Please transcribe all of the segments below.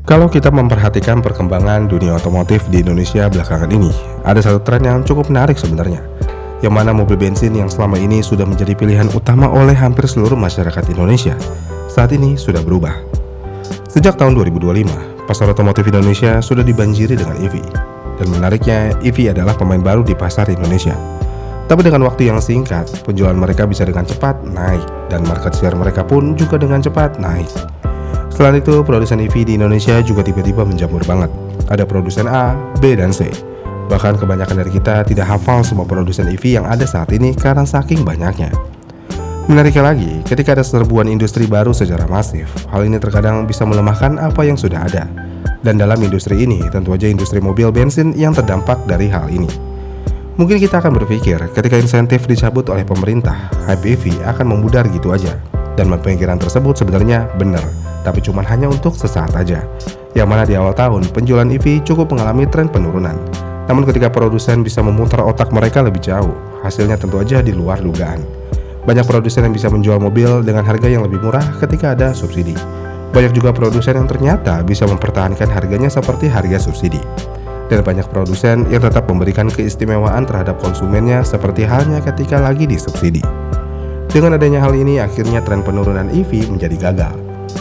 Kalau kita memperhatikan perkembangan dunia otomotif di Indonesia belakangan ini, ada satu tren yang cukup menarik sebenarnya, yang mana mobil bensin yang selama ini sudah menjadi pilihan utama oleh hampir seluruh masyarakat Indonesia, saat ini sudah berubah. Sejak tahun 2025, pasar otomotif Indonesia sudah dibanjiri dengan EV. Dan menariknya, EV adalah pemain baru di pasar Indonesia. Tapi dengan waktu yang singkat, penjualan mereka bisa dengan cepat naik, dan market share mereka pun juga dengan cepat naik. Selain itu, produsen EV di Indonesia juga tiba-tiba menjamur banget. Ada produsen A, B, dan C. Bahkan kebanyakan dari kita tidak hafal semua produsen EV yang ada saat ini karena saking banyaknya. Menariknya lagi, ketika ada serbuan industri baru secara masif, hal ini terkadang bisa melemahkan apa yang sudah ada. Dan dalam industri ini, tentu saja industri mobil bensin yang terdampak dari hal ini. Mungkin kita akan berpikir, ketika insentif dicabut oleh pemerintah, hype EV akan memudar gitu aja. Dan pemikiran tersebut sebenarnya benar, tapi cuma hanya untuk sesaat aja. Yang mana di awal tahun, penjualan EV cukup mengalami tren penurunan. Namun ketika produsen bisa memutar otak mereka lebih jauh, hasilnya tentu aja di luar dugaan. Banyak produsen yang bisa menjual mobil dengan harga yang lebih murah ketika ada subsidi. Banyak juga produsen yang ternyata bisa mempertahankan harganya seperti harga subsidi. Dan banyak produsen yang tetap memberikan keistimewaan terhadap konsumennya seperti halnya ketika lagi disubsidi. Dengan adanya hal ini, akhirnya tren penurunan EV menjadi gagal.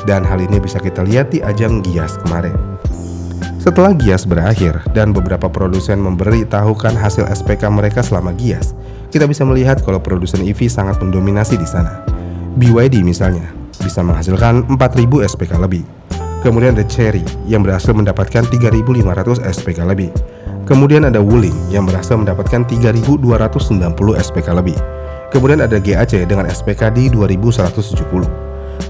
Dan hal ini bisa kita lihat di ajang Gias kemarin. Setelah Gias berakhir dan beberapa produsen memberitahukan hasil SPK mereka selama Gias, kita bisa melihat kalau produsen EV sangat mendominasi di sana. BYD misalnya, bisa menghasilkan 4.000 SPK lebih. Kemudian ada Chery yang berhasil mendapatkan 3.500 SPK lebih. Kemudian ada Wuling yang berhasil mendapatkan 3.290 SPK lebih. Kemudian ada GAC dengan SPK di 2.170.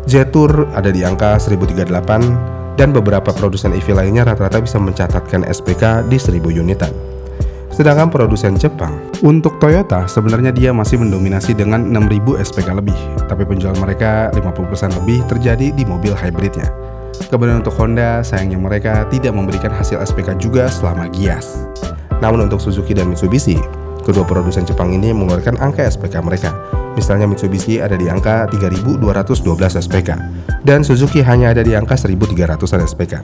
Jetour ada di angka 1.038 dan beberapa produsen EV lainnya rata-rata bisa mencatatkan SPK di 1.000 unitan. Sedangkan produsen Jepang, untuk Toyota sebenarnya dia masih mendominasi dengan 6.000 SPK lebih, tapi penjualan mereka 50% lebih terjadi di mobil hybridnya. Kemudian untuk Honda, sayangnya mereka tidak memberikan hasil SPK juga selama Gias. Namun untuk Suzuki dan Mitsubishi, kedua produsen Jepang ini mengeluarkan angka SPK mereka. Misalnya Mitsubishi ada di angka 3.212 SPK, dan Suzuki hanya ada di angka 1.300an SPK.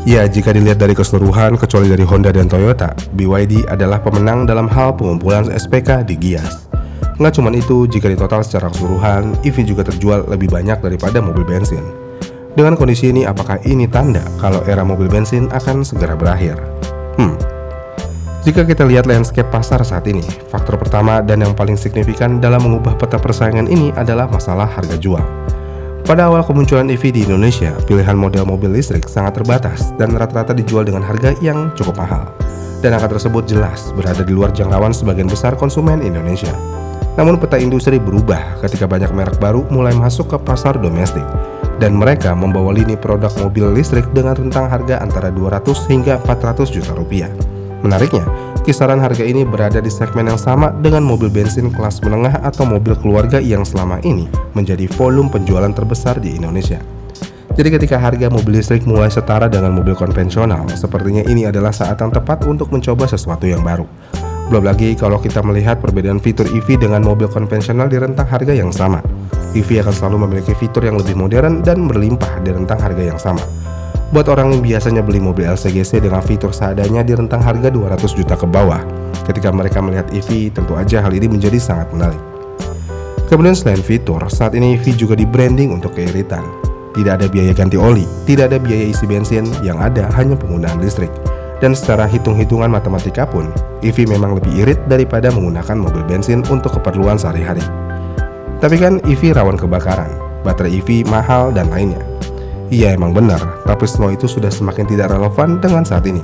Ya, jika dilihat dari keseluruhan, kecuali dari Honda dan Toyota, BYD adalah pemenang dalam hal pengumpulan SPK di Gias. Nggak cuma itu, jika ditotal secara keseluruhan, EV juga terjual lebih banyak daripada mobil bensin. Dengan kondisi ini, apakah ini tanda kalau era mobil bensin akan segera berakhir? Jika kita lihat landscape pasar saat ini, faktor pertama dan yang paling signifikan dalam mengubah peta persaingan ini adalah masalah harga jual. Pada awal kemunculan EV di Indonesia, pilihan model mobil listrik sangat terbatas dan rata-rata dijual dengan harga yang cukup mahal. Dan angka tersebut jelas berada di luar jangkauan sebagian besar konsumen Indonesia. Namun peta industri berubah ketika banyak merek baru mulai masuk ke pasar domestik. Dan mereka membawa lini produk mobil listrik dengan rentang harga antara 200 hingga 400 juta rupiah. Menariknya, kisaran harga ini berada di segmen yang sama dengan mobil bensin kelas menengah atau mobil keluarga yang selama ini menjadi volume penjualan terbesar di Indonesia. Jadi ketika harga mobil listrik mulai setara dengan mobil konvensional, sepertinya ini adalah saat yang tepat untuk mencoba sesuatu yang baru. Belum lagi kalau kita melihat perbedaan fitur EV dengan mobil konvensional di rentang harga yang sama. EV akan selalu memiliki fitur yang lebih modern dan berlimpah di rentang harga yang sama. Buat orang yang biasanya beli mobil LCGC dengan fitur seadanya di rentang harga 200 juta ke bawah, ketika mereka melihat EV, tentu aja hal ini menjadi sangat menarik. Kemudian selain fitur, saat ini EV juga di branding untuk keiritan. Tidak ada biaya ganti oli, tidak ada biaya isi bensin, yang ada hanya penggunaan listrik. Dan secara hitung-hitungan matematika pun, EV memang lebih irit daripada menggunakan mobil bensin untuk keperluan sehari-hari. Tapi kan EV rawan kebakaran, baterai EV mahal dan lainnya. Iya emang benar, tapi semua itu sudah semakin tidak relevan dengan saat ini.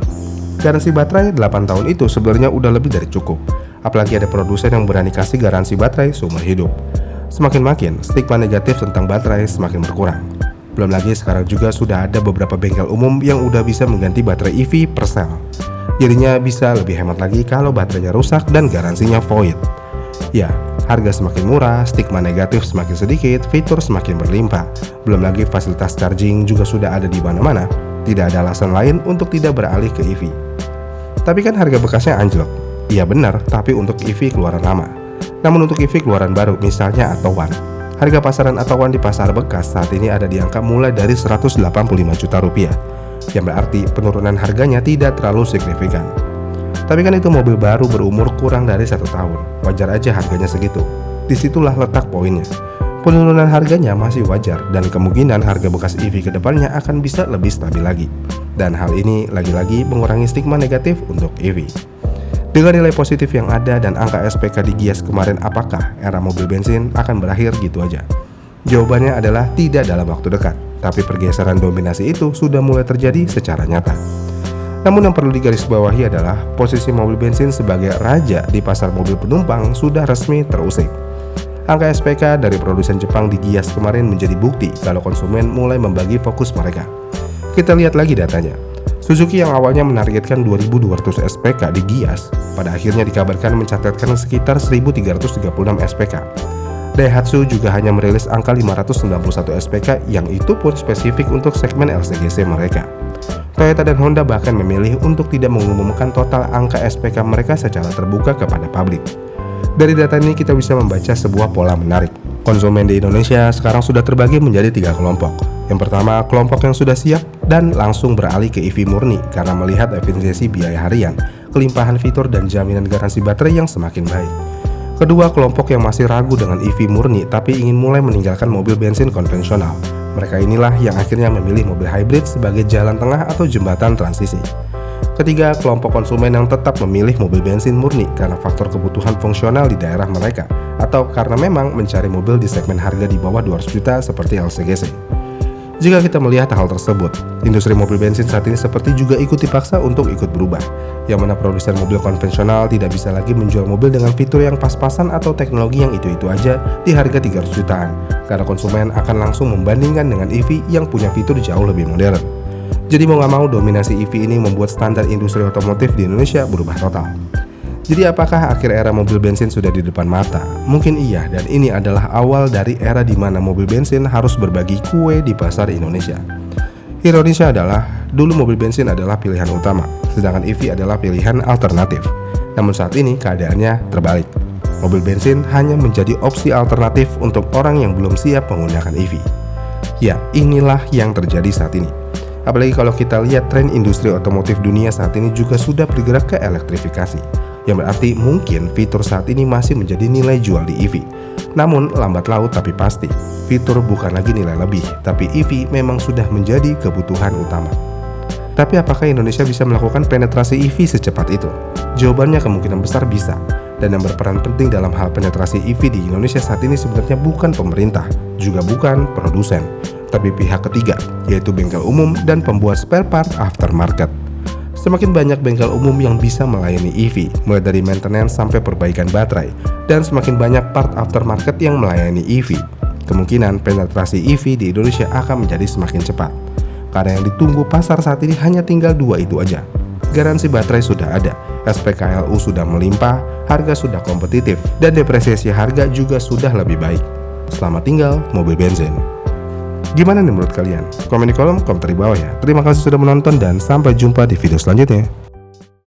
Garansi baterai 8 tahun itu sebenarnya udah lebih dari cukup. Apalagi ada produsen yang berani kasih garansi baterai seumur hidup. Semakin makin, stigma negatif tentang baterai semakin berkurang. Belum lagi sekarang juga sudah ada beberapa bengkel umum yang udah bisa mengganti baterai EV per sel. Jadinya bisa lebih hemat lagi kalau baterainya rusak dan garansinya void. Ya, harga semakin murah, stigma negatif semakin sedikit, fitur semakin berlimpah. Belum lagi fasilitas charging juga sudah ada di mana-mana. Tidak ada alasan lain untuk tidak beralih ke EV. Tapi kan harga bekasnya anjlok. Iya benar, tapi untuk EV keluaran lama. Namun untuk EV keluaran baru, misalnya Atto-One, harga pasaran Atto-One di pasar bekas saat ini ada di angka mulai dari 185 juta rupiah. yang berarti penurunan harganya tidak terlalu signifikan. Tapi kan itu mobil baru berumur kurang dari 1 tahun, wajar aja harganya segitu. Disitulah letak poinnya. Penurunan harganya masih wajar dan kemungkinan harga bekas EV kedepannya akan bisa lebih stabil lagi. Dan hal ini lagi-lagi mengurangi stigma negatif untuk EV. Dengan nilai positif yang ada dan angka SPK di Gias kemarin, apakah era mobil bensin akan berakhir gitu aja? Jawabannya adalah tidak dalam waktu dekat, tapi pergeseran dominasi itu sudah mulai terjadi secara nyata. Namun yang perlu digarisbawahi adalah posisi mobil bensin sebagai raja di pasar mobil penumpang sudah resmi terusik. Angka SPK dari produsen Jepang di Gias kemarin menjadi bukti kalau konsumen mulai membagi fokus mereka. Kita lihat lagi datanya. Suzuki yang awalnya menargetkan 2.200 SPK di Gias, pada akhirnya dikabarkan mencatatkan sekitar 1.336 SPK. Daihatsu juga hanya merilis angka 591 SPK, yang itu pun spesifik untuk segmen LCGC mereka. Toyota dan Honda bahkan memilih untuk tidak mengumumkan total angka SPK mereka secara terbuka kepada publik. Dari data ini kita bisa membaca sebuah pola menarik. Konsumen di Indonesia sekarang sudah terbagi menjadi 3 kelompok. Yang pertama, kelompok yang sudah siap dan langsung beralih ke EV murni karena melihat efisiensi biaya harian, kelimpahan fitur dan jaminan garansi baterai yang semakin baik. Kedua, kelompok yang masih ragu dengan EV murni tapi ingin mulai meninggalkan mobil bensin konvensional. Mereka inilah yang akhirnya memilih mobil hybrid sebagai jalan tengah atau jembatan transisi. Ketiga, kelompok konsumen yang tetap memilih mobil bensin murni karena faktor kebutuhan fungsional di daerah mereka atau karena memang mencari mobil di segmen harga di bawah 200 juta seperti LCGC. Jika kita melihat hal tersebut, industri mobil bensin saat ini seperti juga ikut dipaksa untuk ikut berubah, yang mana produsen mobil konvensional tidak bisa lagi menjual mobil dengan fitur yang pas-pasan atau teknologi yang itu-itu aja di harga 300 jutaan, karena konsumen akan langsung membandingkan dengan EV yang punya fitur jauh lebih modern. Jadi mau gak mau dominasi EV ini membuat standar industri otomotif di Indonesia berubah total. Jadi apakah akhir era mobil bensin sudah di depan mata? Mungkin iya, dan ini adalah awal dari era di mana mobil bensin harus berbagi kue di pasar Indonesia. Ironisnya adalah, dulu mobil bensin adalah pilihan utama, sedangkan EV adalah pilihan alternatif. Namun saat ini keadaannya terbalik. Mobil bensin hanya menjadi opsi alternatif untuk orang yang belum siap menggunakan EV. Ya, inilah yang terjadi saat ini. Apalagi kalau kita lihat tren industri otomotif dunia saat ini juga sudah bergerak ke elektrifikasi, yang berarti mungkin fitur saat ini masih menjadi nilai jual di EV. Namun lambat laut tapi pasti, fitur bukan lagi nilai lebih, tapi EV memang sudah menjadi kebutuhan utama. Tapi apakah Indonesia bisa melakukan penetrasi EV secepat itu? Jawabannya kemungkinan besar bisa. Dan yang berperan penting dalam hal penetrasi EV di Indonesia saat ini sebenarnya bukan pemerintah, juga bukan produsen, tapi pihak ketiga, yaitu bengkel umum dan pembuat spare part aftermarket. Semakin banyak bengkel umum yang bisa melayani EV, mulai dari maintenance sampai perbaikan baterai, dan semakin banyak part aftermarket yang melayani EV, kemungkinan penetrasi EV di Indonesia akan menjadi semakin cepat. Karena yang ditunggu pasar saat ini hanya tinggal 2 itu aja. Garansi baterai sudah ada, SPKLU sudah melimpah, harga sudah kompetitif, dan depresiasi harga juga sudah lebih baik. Selamat tinggal mobil bensin. Gimana nih menurut kalian? Komen di kolom komentar di bawah ya. Terima kasih sudah menonton dan sampai jumpa di video selanjutnya.